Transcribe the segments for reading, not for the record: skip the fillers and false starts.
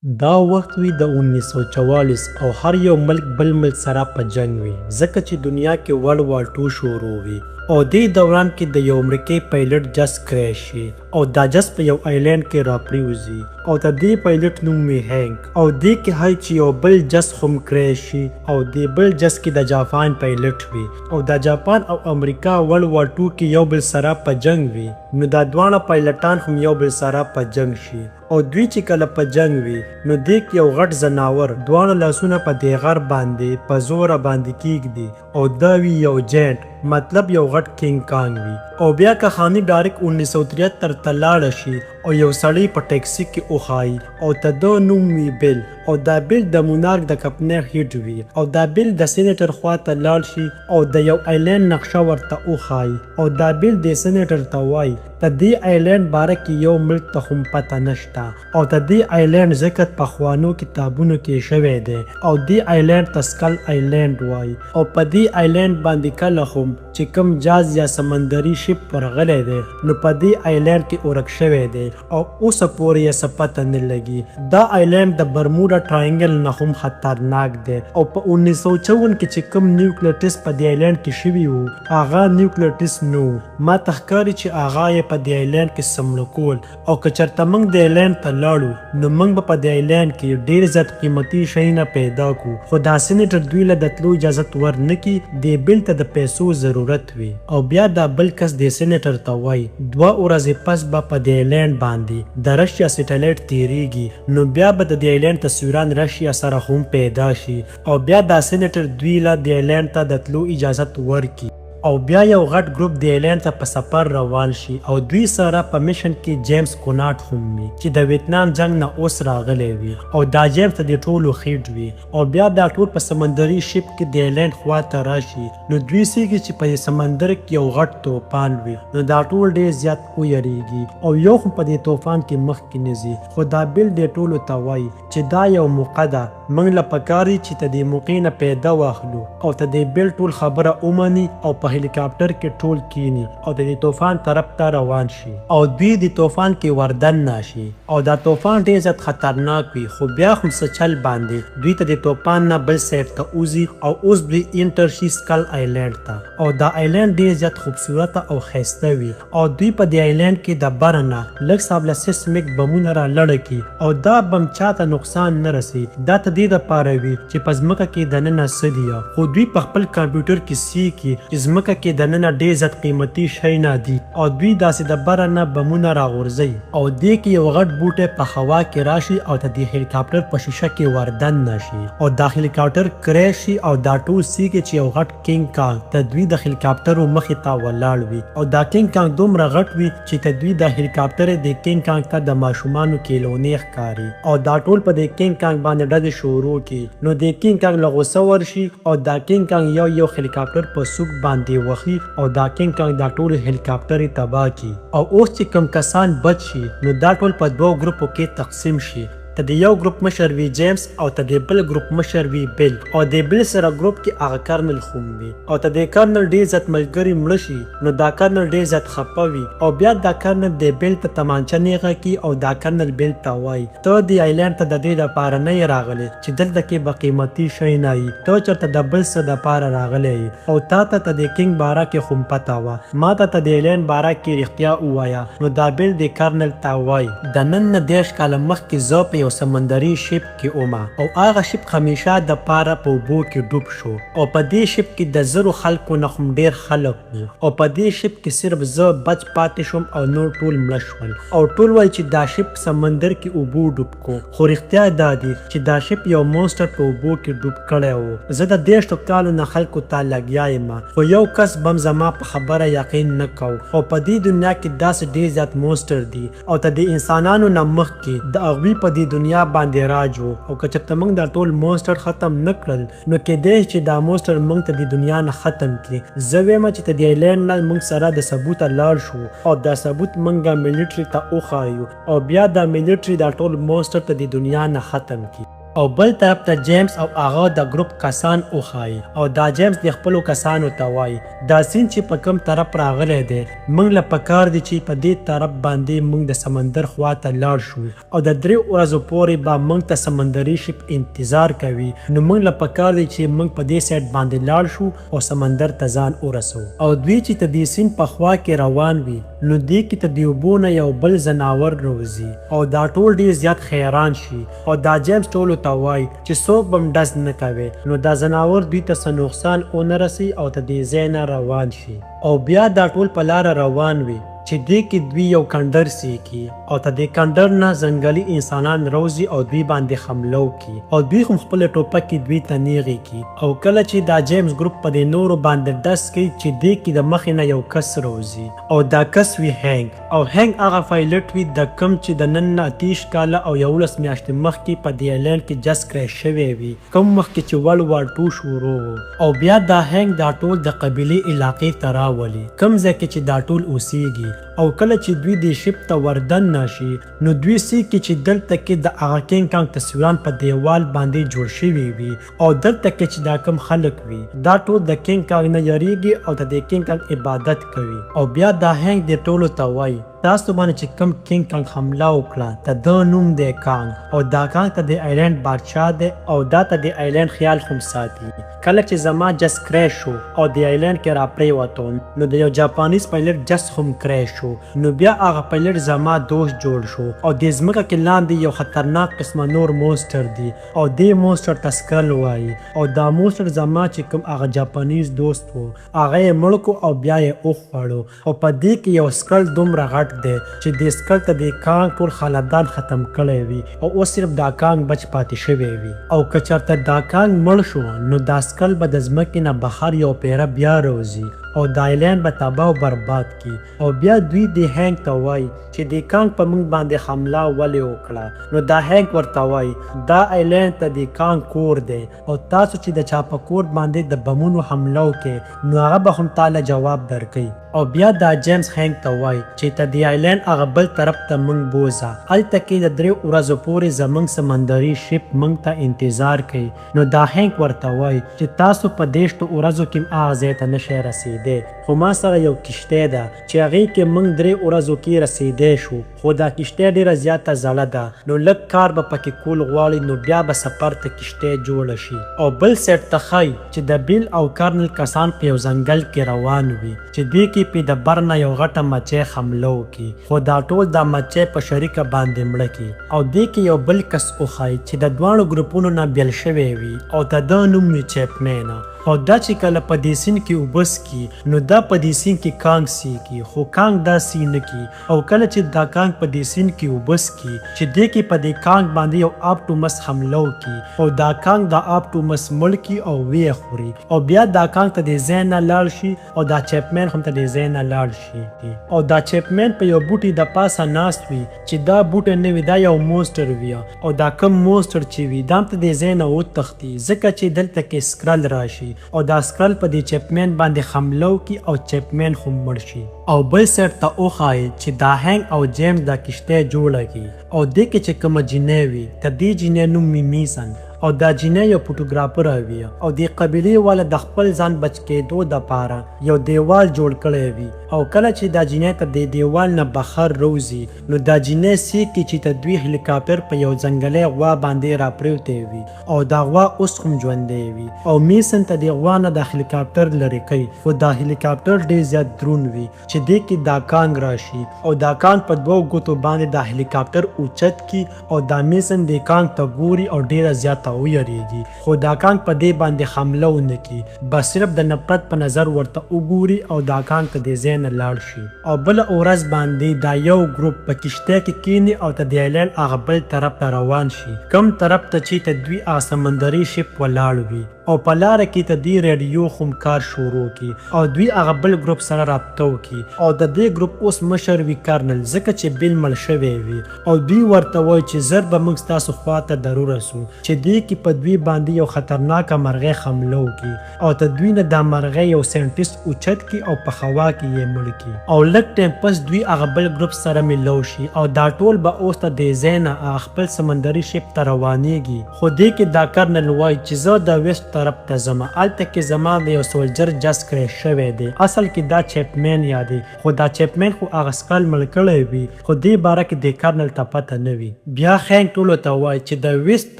دا وخت وی د 1944 او هر یو ملک بل ملک سره په جنگ وي ځکه چې دنیا کې ورلډ وار 2 شروع وي او دې دوران کې د یو امریکایي پایلټ جست کریش شي او دا جست په یو آیلینډ کې راپریوزي او د دې پایلټ نوم وی هینک او دې کې هاي چې یو بل جست هم کریش شي او دې بل جست کې د جاپان پایلټ وي او د جاپان او امریکا ورلډ وار 2 کې یو بل سره په جنگ وي نو دا دوانه پایلټان هم یو بل سره په جنگ شي او دوی چې کله په جنگ وي نو دیک یو غټ زناور دوانه لاسونه په دې غر باندې په زوره باندې کیږدي او دا وی یو جینټ مطلب یو غټ کینګ کانګ وي او بیا که خاني ډایرک 1973 ته لاړ شي او یو سړی په ټیکسي کې اوخایي او ته دو نوم وی بیل او دا بیل د مونارک د کپنر هیټ وي او دا بیل د سېنیټر خوا ته لاړ شي او د یو آیلینډ نقشه ورته اوخایي او دا بیل د سېنیټر ته وایي د دې آیلینډ باره کې یو ملک ته هم پته نشته او د دې آیلینډ ذکر په خوانو کتابونو کې شوی دی او دې آیلینډ ته سکل آیلینډ وایي او په دې آیلینډ باندې کله هم چې کوم جاز یا سمندري شپ ورغلی دی نو په دې آیلینډ کې ورک شوی دی او اوسه پورې یې څه پته نه لګي دا آیلینډ د برموډا ټراینګل نه هم خطرناک دی او په 1954 کې چې کوم نیوکلیر ټیسټ په دې آیلینډ کې شوي وو هغه نیوکلیر ټیسټ نو ما ته ښکاري چې هغه یې په دې آیلینډ کې سمړه کول او که چېرته موږ د آیلینډ ته لاړو نو موږ به په دې آیلینډ کې ډېر زیات قیمتي شیونه پیدا کړو خو دا سېنیټر دوی له د تلو اجازت ورنکړي دې بیل ته د پیسو ضرورت وي او بیا دا بل کس د سېنیټر ته وایي 2 ورځې پس به په دې آیلینډ باندې د رشیا سټیلایټ تیریږي نو بیا به د دې آیلینډ تصویران رشیا سره هم پیدا شي او بیا دا سېنیټر دوی له دې آیلینډ ته د تلو اجازت ورکړي او بیا یو غټ ګروپ د آیلینډ ته په سفر روان شي او دوی سره په میشن کې جیمز کوناټ هم وي چې د ویتنام جنگ نه اوس راغلی وي او دا جیمز ته د ټولو خیډ وي او بیا دا ټول په سمندري شپ کې د آیلینډ خوا ته راشي نو دوی سیږي چې په سمندر کې یو غټ طوفان وي نو دا ټول ډېر زیات ویریږي او یو هم په دې طوفان کې مخکې نه ځي خو دا بیل دې ټولو ته وایي چې دا یو موقع ده موږ له پکار دي چې ته دې موقع نه پیدا واخلو او ته دې بیل ټول خبره ومني او په هلیکاپټر کې ټول کینی او د دې طوفان طرف ته روان شي او دوی د طوفان کې وردن نشي او دا طوفان ډېر زیات خطرناک وي خو بیا هم څه چل باندې دوی ته د طوفان نه بل سیف ته اوزي او اوس دوی انټر شي سکل آیلینډ ته او دا آیلینډ ډېر زیات خوبصورته او ښایسته وي او دوی په دې آیلینډ کې د بره نه لږ صابله سیسمیک بمونه را لړه کړي او دا بم چاته نقصان نه رسي دا ته دې دپاره وي چې په ځمکه کې دننه څه دي خو دوی په خپل کمپیوټر کې سیکي چې ځمکه کې دننه ډېر زیات قیمتي شی نه دي او دوی داسې د بره نه بمونه راغورځوي او دې کې یو غټ بوټی په هوا کې راشي او د دې هلیکاپټر په شیشه کې وردن نشي او دا هلیکاپټر کریش شي او دا ټول سیږي چې یو غټ کینګ کانګ د دوی د هلیکاپټر مخې ته ولاړ وي او دا کینګ کانګ دومره غټ وي چې د دوی د هلیکاپټر د کینګ کانګ ته د ماشومانو کیلونې ښکاري او دا ټول په دې کینګ کانګ باندې ډزې شروع کړي نو د کینګ کانګ له غوسه ورشي او دا کینګ کانګ یو هلیکاپټر په سوق باندې وخي او دا کینګ کانګ دا ټول هلیکاپټر یې تباه کړي او اوس چې کوم کسان بچ شي نو دا ټول په 2 ګروپو کې تقسیم شي ته د یو ګروپ مشر وي جیمز او ته د بل ګروپ مشر وي بیل او د بیل سره ګروپ کې هغه کرنل هم وي او ته د کرنل ډېر زیات ملګري مړه شي نو دا کرنل ډېر زیات خفه وي او بیا دا کرنل د بیل ته تمانچه نیغه کړي او دا کرنل بیل ته وایي ته د آیلینډ ته د دې دپاره نه یې راغلی چې دلته کې به قیمتي شی نه وي ته چېرته د بل څه دپاره راغلی یې او تا ته د کینګ باره کې هم پته وه ما ته د آیلینډ باره کې رښتیا ووایه نو دا بیل د کرنل ته وایي د نن نه 10 کاله مخکې زه په یو سمندري شپ کې اومه او هغه شپ همیشه د پاره په اوبو کې ډوب شو او په دې شپ کې د زرو خلکو نه هم ډېر خلک وو او په دې شپ کې صرف زه بچ پاتې شوم او نور ټول مړه شول او ټول وایي چې دا شپ سمندر کې اوبو ډوب کو خو رښتیا دا دی چې دا شپ یو مونسټر په اوبو کې ډوب کړی و زه د 10 کالو نه خلکو ته لګیا یم خو یو کس بم زما په خبره یقین نه کو او په دې دنیا کې داسې ډېر زیات مونسټر دي او ته د انسانانو نه مخکې د هغوی په دې دنیا باندې راج وو او که چېرته موږ دا ټول مونسټر ختم نه کړل نو کیدای چې دا مونسټر موږ ته د دنیا نه ختم کړي زه وایم چې د دې آیلینډ نه موږ سره د ثبوته لاړ شو او دا ثبوت موږ ملیټري ته وښایو او بیا دا ملیټري دا ټول مونسټر ته د دنیا نه ختم کړي او بل طرف ته جیمز او هغه د ګروپ کسان وخایي او دا جیمز د خپلو کسانو ته وایي دا سیند چې په کوم طرف راغلی دی موږ له پکار دی چې په دې طرف باندې موږ د سمندر خوا ته لاړ شو او د 3 ورځو پورې به موږ ته سمندري شپ انتظار کوي نو موږ له پکار دی چې موږ په دې سایډ باندې لاړ شو او سمندر ته ځان ورسو او دوی چې ته د سیند په خوا کې روان وي نو دې کې ته د اوبو نه یو بل ځناور روزي او دا ټول ډېر زیات حیران شي او دا جیمز ټولو ته وایي چې څوک به ډز نه کوي نو دا ځناور دوی ته څه نقصان ونه رسي او ته دې ځای نه روان شي او بیا دا ټول په لاره روان وي چې دې کې دوی یو کندر سیکي او ته دې کندر نه ځنګلي انسانان روزي او دوی باندې حمله وکړي او دوی هم خپل ټوپکې دوی ته نیغې کړي او کله چې دا جیمز ګروپ په دې نورو باندې ډز کوي چې دې کې د مخې نه یو کس روزي او دا کس وي هینګ او هینګ هغه پایلټ وي د کم چې د نن نه 30 کاله او 11 میاشتې مخکې په دې ایلینډ کې جس کریش شوی وي کوم مخکې چې ورلډ وار 2 شروع او بیا دا هینګ دا ټول د قبیلې علاقې ته راولي کوم ځای کې چې دا ټول اوسیږي او کله چې دوی د شپ ته وردن نشي نو دوی سیکي چې دلته کې د هغه کینګ کانګ تصویران په دیوال باندې جوړ شوي وي او دلته کې چې دا کم خلک وي دا ټول د کینګ کانګ نه یریږي او د کینګ کانګ عبادت کوي او بیا دا هینګ د ټولو ته وایي تاسو باندې چې کم کینګ کانګ حمله وکړه ته د نوم دی کانګ او دا کانګ ته د ایلینډ بادشاه دی او دا ته د ایلینډ خیال هم ساتي کله چې زما جس کریش شو او د ایلینډ کې را پریوتم نو د یو جاپانیز پایلټ جس هم کریش شو نو بیا هغه پایلټ زما دوست جوړ شو او د ځمکه کې لاندې یو خطرناک قسمه نور مونسټر دی او دې مونسټر ته سکرل وایي او دا مونسټر زما چې کوم هغه جاپانیز دوست و هغه یې مړ کړو او بیا یې وخوړو او په دې کې یو سکرل دومره غټ دی چې د سکرل ته د کانګ ټول خاندان ختم کړی وي او اوس صرف دا کانګ بچ پاتې شوی وي او که چېرته دا کانګ مړ شو نو دا سکرل به د ځمکې نه بهر یو پیره بیا روزي او دا ایلینډ به تباه او برباد کی او بیا دوی د هینګ ته وایي چې د کانګ په موږ باندې حمله ولې وکړه نو دا هینګ ورته وایي دا ایلینډ ته د کانګ کور دی او تاسو چې د چا په کور باندې د بمونو حمله وکړي نو هغه به هم تاله جواب درکوي او بیا دا جیمز هینګ ته وایي چې ته د ایلینډ هغه بل طرف ته موږ بوځه هلته کې د 3 ورځو پورې زموږ سمندري شپ موږ ته انتظار کوي نو دا هینګ ورته وایي چې تاسو په 10 ورځو کې هغه ځای ته نشئ رسیدی خو ما سره یو کشتی ده چې هغې کې موږ 3 ورځو کې رسیدی شو خو دا کشتی ډېره زیاته زړه ده نو لږ کار به پکې کول غواړي نو بیا به سفر ته کشتی جوړه شي او بل سیټ ته ښایي چې د بیل او کرنل کسان په یو ځنګل کې روان وي چې دې کې په د بر نه یو غټه مچۍ حمله وکړي خو دا ټول دا مچۍ په شریکه باندې مړه کړي او دې کې یو بل کس وښایي چې د دواړو ګروپونو نه بیل شوی وي او د ده نوم وي چیپمین او دا چې کله په دې سیند کې اوبه څکي نو دا په دې سیند کې کانګ سیکي خو کانګ دا سی نه کي او کله چې دا کانګ په دې سیند کې اوبه څکي چې دې کې په دې کانګ باندې یو آپټومس حمله وکړي او دا کانګ دا آپټومس مړ کړي او ویې خوري او بیا دا کانګ ته د ځای نه لاړ شي او دا چیپمین هم ته د ځای نه لاړ شي او دا چیپمین په یو بوټي د پاسه ناست وي چې دا بوټی نه وي دا یو مونسټر وي او دا کم مونسټر چې وي دا هم ته د ځای نه وتښتي ځکه چې دلته کې سکرل راشي او دا سکرل په دې چیپمین باندې حمله وکړي او چیپمین هم مړ شي او بل سیټ ته وښایي چې دا هینګ او جیمز دا کشتی جوړه کړي او دې کې چې کومه جینۍ وي د دې جینۍ نوم میسن او دا جینۍ یو فوټوګرافر وي او د قبیلې والا د خپل ځان بچ کېدو دپاره یو دیوال جوړ کړی وي او کله چې دا جینۍ ته د دیوال نه بهر روزي نو دا جینۍ سیکي چې ته دوی هلیکاپټر په یو ځنګلي غوا باندې را پریوتی وي او دا غوا اوس هم ژوندی وي او میسن ته د غوا نه د هلیکاپټر لرې کوي خو دا هلیکاپټر ډېر زیات دروند وي چې دې کې دا کانګ راشي او دا کانګ په 2 ګوتو باندې دا هلیکاپټر اوچت کی او دا میسن د کانګ ته ګوري او ډېره زیاته ویریږي خو دا کانګ په دې باندې حمله ونه کړي بس صرف د نفرت په نظر ورته وګوري او دا کانګ ته د ځای نه لاړ شي او بله ورځ باندې دا یو ګروپ په کشتۍ کې کیني او ته د ایلینډ هغه بل طرف ته روان شي کوم طرف ته چې ته دوی هغه سمندري شپ ولاړ وي او په لاره کې ته دې ریډیو خمکار شروع کی او دوی هغه بل ګروپ سره رابطه وکي او د دې ګروپ اوس مشر وی کرنل ځکه چې بیل مړ شوی وي او دوی ورته وایي چې زر به موږ ستاسو خواته ضرور رسو چې دې کې په دوی باندې یو خطرناکه مرغۍ حمله وکي او ته دوی نه دا مرغۍ یو ساینټیسټ اوچت کی او په هوا کې یې مړ کی او لږ ټایم پس دوی هغه بل ګروپ سره ملو شي او دا ټول به اوس ته د ځای نه خپل سمندري شپ ته روانېږي خو دې کې دا کرنل وایي چې زه د ویسټ طرف ته ځم هلته کې زما د یو سولجر جس کریش شوی دی اصل کې دا چیپمین یادې خو دا چیپمین خو هغه سکل مړ کړی وي خو دې باره کې د کرنل ته پته نه وي بیا خینک ټولو ته وایي چې د ویسټ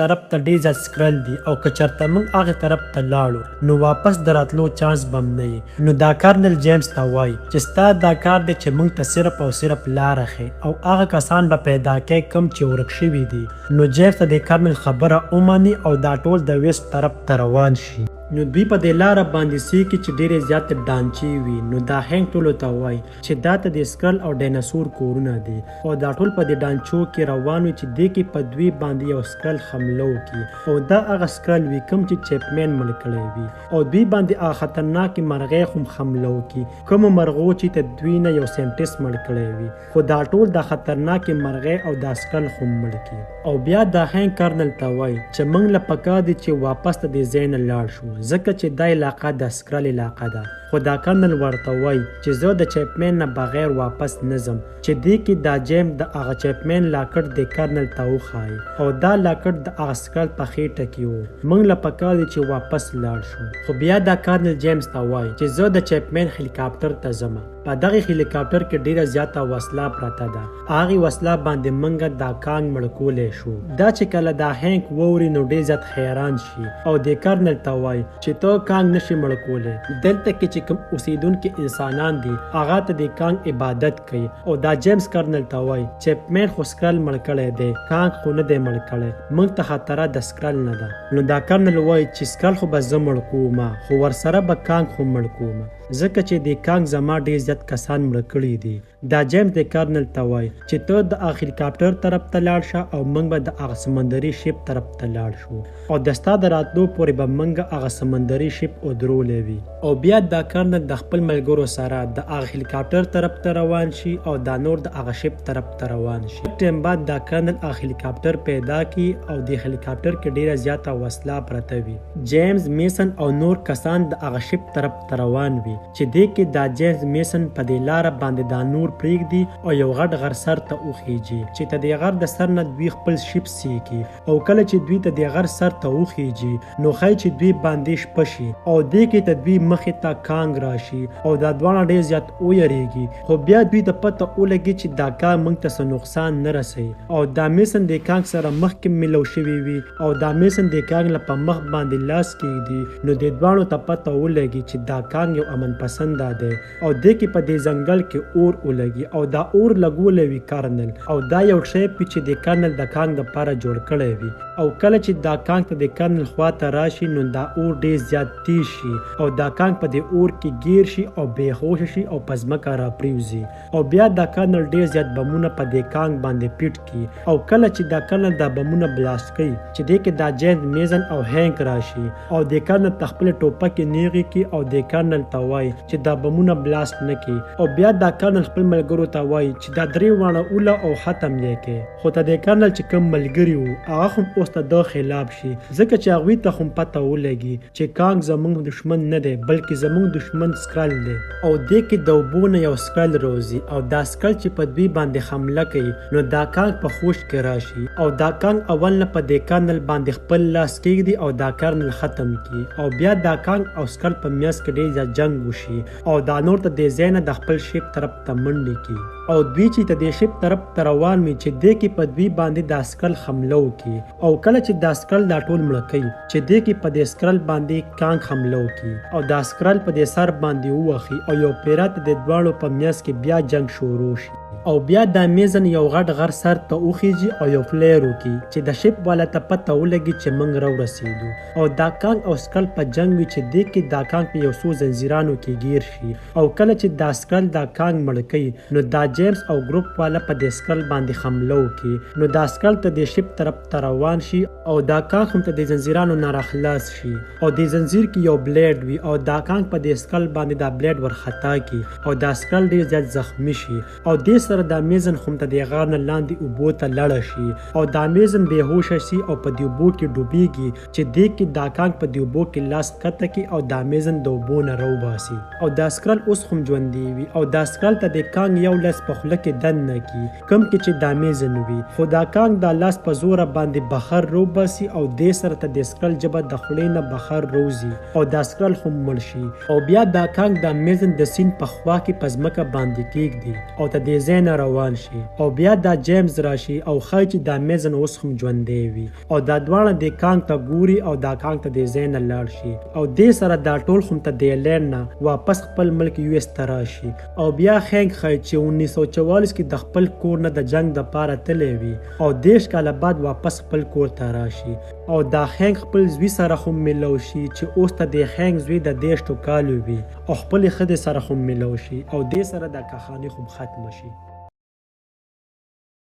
طرف ته ډېر زیات سکرل دي او که چېرته موږ هغې طرف ته لاړو نو واپس د راتلو چانس به هم نه وي نو دا کرنل جیمز ته وایي چې ستا دا کار دی چې موږ ته صرف او صرف لاره ښیي او هغه کسان به پیدا کوي کوم چې ورک شوي دي نو جیمز ته د کرنل خبره ومني او دا ټول د ویسټ طرف ته روان شي نو دوی په دې لاره باندې سیکي چې ډېرې زیاتې ډانچې وي نو دا هینک ټولو ته وایي چې دا ته د سکرل او ډایناسور کورونه دي او دا ټول په دې ډانچو کې روان وي چې دې کې په دوی باندې یو سکرل حمله وکړي او دا هغه سکرل وي کوم چې چیپمین مړ کړی وي او دوی باندې هغه خطرناکې مرغۍ هم حمله وکړي کومو مرغو چې ته دوی نه یو ساینټیسټ مړ کړی وي خو دا ټول د خطرناکې مرغۍ او دا سکرل هم مړ کړي او بیا دا هینک کرنل ته وایي چې موږ له پکار دي چې واپس ته د ځای نه لاړ شو ځکه چې دا علاقه د سکرل علاقه ده خو دا کرنل ورته وایي چې زه د چیپمین نه بغیر واپس نه ځم چې دې کې دا جیم د هغه چیپمین لاکټ د کرنل ته وښایي او دا لاکټ د هغه سکرل په خېټه کې و موږ له پکار دي چې واپس لاړ شو خو بیا دا کرنل جیمز ته وایي چې زه د چیپمین هلیکاپټر ته ځم په دغه هلیکاپټر کې ډیره زیاته وسله پرته ده هغې وسله باندې موږ دا کانګ مړ کولی شو دا چې کله دا هینک واوري نو ډېر زیات حیران شي او د کرنل ته وایي چې ته کانګ نشي مړ کولی دلته کې چې کوم اوسیدونکي انسانان دي هغه ته د کانګ عبادت کوي او دا جیمز کرنل ته وایي چیپمین خو سکرل مړ کړی دی کانګ خو نه دی مړ کړی موږ ته خطره د سکرل نه ده نو دا کرنل وایي چې سکرل خو به زه مړ کوم خو ورسره به کانګ خو مړ کوم ځکه چې د کانګ زما ډېر زیات کسان مړه کړي دي دا جیمز د کرنل ته وایي چې ته د هغه هلیکاپټر طرف ته لاړ شه او موږ به د هغه سمندري شپ طرف ته لاړ شو او د ستا د راتلو پورې به موږ هغه سمندري شپ ودرولی وي او بیا دا کرنل د خپل ملګرو سره د هغه هلیکاپټر طرف ته روان شي او دا نور د هغه شپ طرف ته روان شي ټیم بعد دا کرنل هغه هلیکاپټر پیدا کی او د هلیکاپټر کې ډیره زیاته وسله پرته وي جیمز میسن او نور کسان د هغه شپ طرف ته روان وي چې دې کې دا جیمز میسن په دې لاره باندې دا نور پرېږدي او یو غټ غر سر ته وخیږي چې ته د غر د سر نه دوی خپل شپ سیکي او کله چې دوی ته د غر سر ته وخیږي نو ښایي چې دوی باندې شپه شي او دې کې ته دوی مخې ته کانګ راشي او دا دواړه ډېر زیات ویریږي خو بیا دوی ته پته ولګي چې دا کار موږ ته څه نقصان نه رسوي او دا میسن د کانګ سره مخکې ملو شوي وي او دا میسن د کانګ له په مخ باندې لاس کېږدي نو د دواړو ته پته ولګي چې دا کانګ یو امن پسنده دی او دې کې په دې ځنګل کې اور ولګي او دا اور لګولی وي کرنل او دا یو شی وي چې د کرنل د کانګ دپاره جوړ کړی وي او کله چې دا کانګ ته د کرنل خواته راشي نو دا اور ډېر زیات تیز شي او دا کانګ په دې اور کې ګیر شي او بېهوشه شي او په ځمکه راپرېوځي او بیا دا کرنل ډېر زیات بمونه په دې کانګ باندې پیټ کړي او کله چې دا کرنل دا بمونه بلاست کوي چې دې کې دا جیمز میزن او هینک راشي او د کرنل ته خپلې ټوپکې نیغې کړي او د کرنل ته وایي چې دا بمونه بلاست نه کړي او بیا دا کرنل خپل ملګرو ته وایي چې دا درې واړه اوله او ختم یې کړي خو ته د کرنل چې کوم ملګري وو هغه هم اوس ته د خلاف شي ځکه چې هغوی ته هم پته ولګي چې کانګ زموږ دشمن نه دی بلکې زموږ دشمن سکرل دی او دې کې د اوبو نه یو سکرل روزي او دا سکرل چې په دوی باندې حمله کوي نو دا کانګ په خوش کې راشي او دا کانګ اول نه په دې کرنل باندې خپل لاس کېږدي او دا کرنل ختم کړي او بیا دا کانګ او سکرل په میاس کې ډېر زیات جنګ وشي او دا نور ته د ځای نه د خپل شپ طرف ته منډې کړي او دوی چې ته د شپ طرف ته روان وي چې دې کې په دوی باندې دا سکرل حمله وکړي او کله چې دا سکرل دا ټول مړه کوي چې دې کې په دې سکرل باندې کانګ حمله وکړي او دا سکرل په دې سر باندې ووخي او یو پیرات د دواړو په میاس کې بیا جنګ شروع شي او بیا دا میزن یو غټ غر سر ته وخیږي او یو فلیر وکي چې د شپ والا ته پته ولګي چې موږ راورسېدو او دا کانګ او سکل په جنگ وي چې دې کې دا کانګ په یو څو زنځیرانو کې گیر شي او کله چې دا سکل دا کانګ مړ کوي نو دا جیمز او ګروپ والا په دې سکل باندې حمله وکړي نو دا سکل ته د شپ طرف ته روان شي او دا کانګ هم ته د زنځیرانو نه راخلاص شي او د زنځیر کې یو بلیډ وي او دا کانګ په دې سکل باندې دا بلیډ ورخطا کی او دا سکل ډیر زیات زخمی شي او دې سره دا میزن هم ته د غار نه لاندې اوبو ته لړ شي او دا میزن بهوش شي او په دې اوبو کې ډوبېږي چې دې کې دا کانګ په دې اوبو کې لاس کته کی او دا میزن د اوبو نه راوباسي او دا سکل اوس هم ژوندی وي او دا سکل ته د کانګ یو لاس په خوله کې دننه کی کم کې چې دا میزن وي خو دا کانګ دا لاس په زوره باندې بخر راوباسي او دې سره ته د سکل جبه د خولې نه بخر روزي او دا سکل هم مړ شي او بیا دا کانګ دا میزن د سین په خوا کې په ځمکه باندې کېږدي او ته د ځای نه روان شي او بیا دا جیمز راشي او ښایي چې دا میزن اوس هم ژوندی وي او دا دواړه د کانګ ته ګوري او دا کانګ ته د ځای نه لاړ شي او دې سره دا ټول هم ته د لینډ نه واپس خپل ملک یو اس ته راشي او بیا خینګ ښایي چې 1944 کې د خپل کور نه د جنگ دپاره تللی وي او 10 کاله بعد واپس خپل کور ته راشي او دا خینګ خپل زوی سره هم ملو شي چې اوس ته د خینګ زوی د 10 کالو وي او خپل ښځې سره هم ملو شي او دې سره د کهاني هم ختم شي.